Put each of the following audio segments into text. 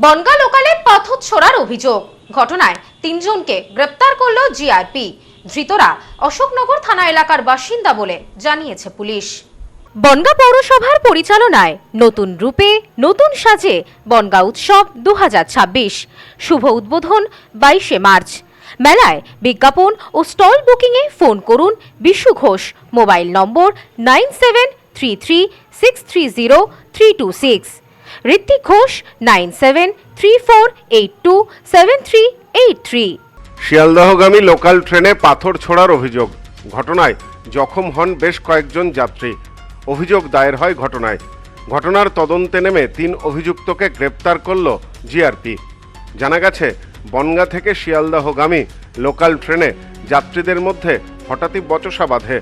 বনগা লোকালে পাথর ছোড়ার অভিযোগ, ঘটনায় তিনজনকে গ্রেপ্তার করল জিআরপি। ধৃতরা অশোকনগর থানা এলাকার বাসিন্দা বলে জানিয়েছে পুলিশ। বনগা পৌরসভার পরিচালনায় নতুন রূপে নতুন সাজে বনগা উৎসব 2026 শুভ উদ্বোধন 22শে মার্চ। মেলায় বিজ্ঞাপন ও স্টল বুকিংয়ে ফোন করুন বিশু ঘোষ, মোবাইল নম্বর 9733630326, ঋত্বিক ঘোষ 9734827383। শিয়ালদহগামী লোকাল ট্রেনে পাথর ছোড়ার অভিযোগ, ঘটনায় জখম হন বেশ কয়েকজন যাত্রী। অভিযোগ দায়ের হয় ঘটনার তদন্তে নেমে 3 অভিযুক্তকে গ্রেপ্তার করল জিআরপি। জানা গেছে, বনগা থেকে শিয়ালদহগামী লোকাল ট্রেনে যাত্রীদের মধ্যে হঠাৎই বচসা বাঁধে।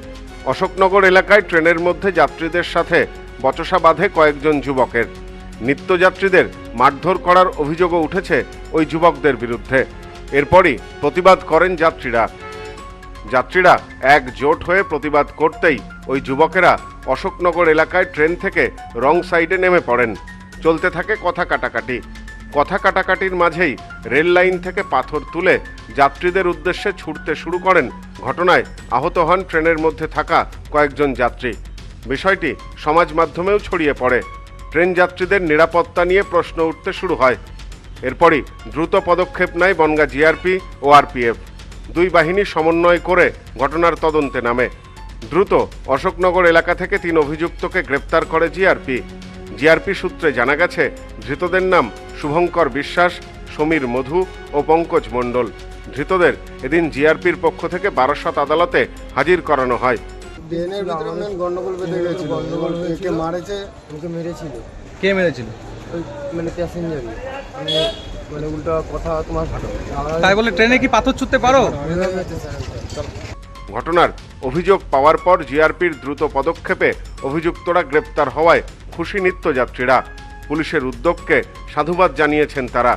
অশোকনগর এলাকায় ট্রেনের মধ্যে যাত্রীদের সাথে বচসা বাঁধে কয়েকজন যুবকের। নিত্যযাত্রীদের মারধর করার অভিযোগও উঠেছে ওই যুবকদের বিরুদ্ধে। এরপরই প্রতিবাদ করেন যাত্রীরা একজোট হয়ে প্রতিবাদ করতেই ওই যুবকেরা অশোকনগর এলাকায় ট্রেন থেকে রং সাইডে নেমে পড়েন। চলতে থাকে কথা কাটাকাটির মাঝেই রেল লাইন থেকে পাথর তুলে যাত্রীদের উদ্দেশ্যে ছুটতে শুরু করেন। ঘটনায় আহত হন ট্রেনের মধ্যে থাকা কয়েকজন যাত্রী। বিষয়টি সমাজ মাধ্যমেও ছড়িয়ে পড়ে। ট্রেন যাত্রীদের নিরাপত্তা নিয়ে প্রশ্ন উঠতে শুরু হয়। এরপরই দ্রুত পদক্ষেপ নেয় বনগা জিআরপি ও আরপিএফ। দুই বাহিনী সমন্বয় করে ঘটনার তদন্তে নামে। দ্রুত অশোকনগর এলাকা থেকে 3 অভিযুক্তকে গ্রেপ্তার করে জিআরপি সূত্রে জানা গেছে, ধৃতদের নাম শুভঙ্কর বিশ্বাস, সমীর মধু ও পঙ্কজ মণ্ডল। ধৃতদের এদিন জিআরপির পক্ষ থেকে বারাসত আদালতে হাজির করানো হয়। ট্রেনের ভিতরে মেন গন্ডগোল বেঁধে গেছিল। একে মারেছে, ওকে মেরেছিল। কে মেরেছিল? ওই মানে প্যাসেঞ্জারই মানে উল্টা কথা তোমার ভালো। তাই বলে ট্রেনে কি পাথর ছুঁড়তে পারো? ঘটনার অভিযোগ পাওয়ার পর জিআরপির দ্রুত পদক্ষেপে অভিযুক্তরা গ্রেপ্তার হওয়ায় খুশি নিত্যযাত্রীরা। পুলিশের উদ্যোগকে সাধুবাদ জানিয়েছেন তারা।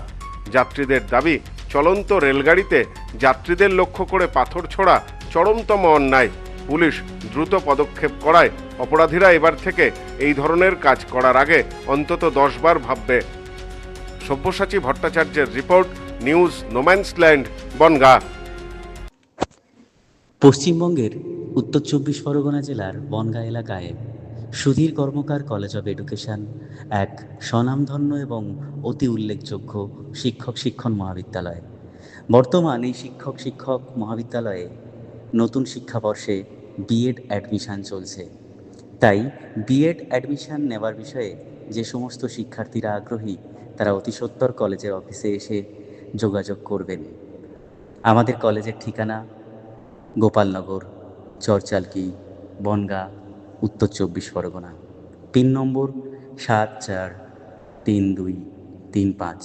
যাত্রীদের দাবি, চলন্ত রেলগাড়িতে যাত্রীদের লক্ষ্য করে পাথর ছোড়া চরমতম অন্যায়। পুলিশ দ্রুত পদক্ষেপ করায় অপরাধীরা এবার থেকে এই ধরনের কাজ করার আগে অন্তত 10 বার ভাববে। সব্যসাচী ভট্টাচার্যের রিপোর্ট, নিউজ নোম্যান্সল্যান্ড, বনগা। পশ্চিমবঙ্গের উত্তর 24 পরগনা জেলার বনগা এলাকায় সুধীর কর্মকার কলেজ অব এডুকেশন এক স্বনামধন্য এবং অতি উল্লেখযোগ্য শিক্ষণ মহাবিদ্যালয়। বর্তমান এই শিক্ষক মহাবিদ্যালয়ে নতুন শিক্ষাবর্ষে বিএড অ্যাডমিশন চলছে। তাই বিএড অ্যাডমিশন নেওয়ার বিষয়ে যে সমস্ত শিক্ষার্থীরা আগ্রহী, তারা অতি সত্বর কলেজের অফিসে এসে যোগাযোগ করবেন। আমাদের কলেজের ঠিকানা গোপালনগর, চরচালকি, বনগা, উত্তর 24 পরগনা। পিন নম্বর 743235।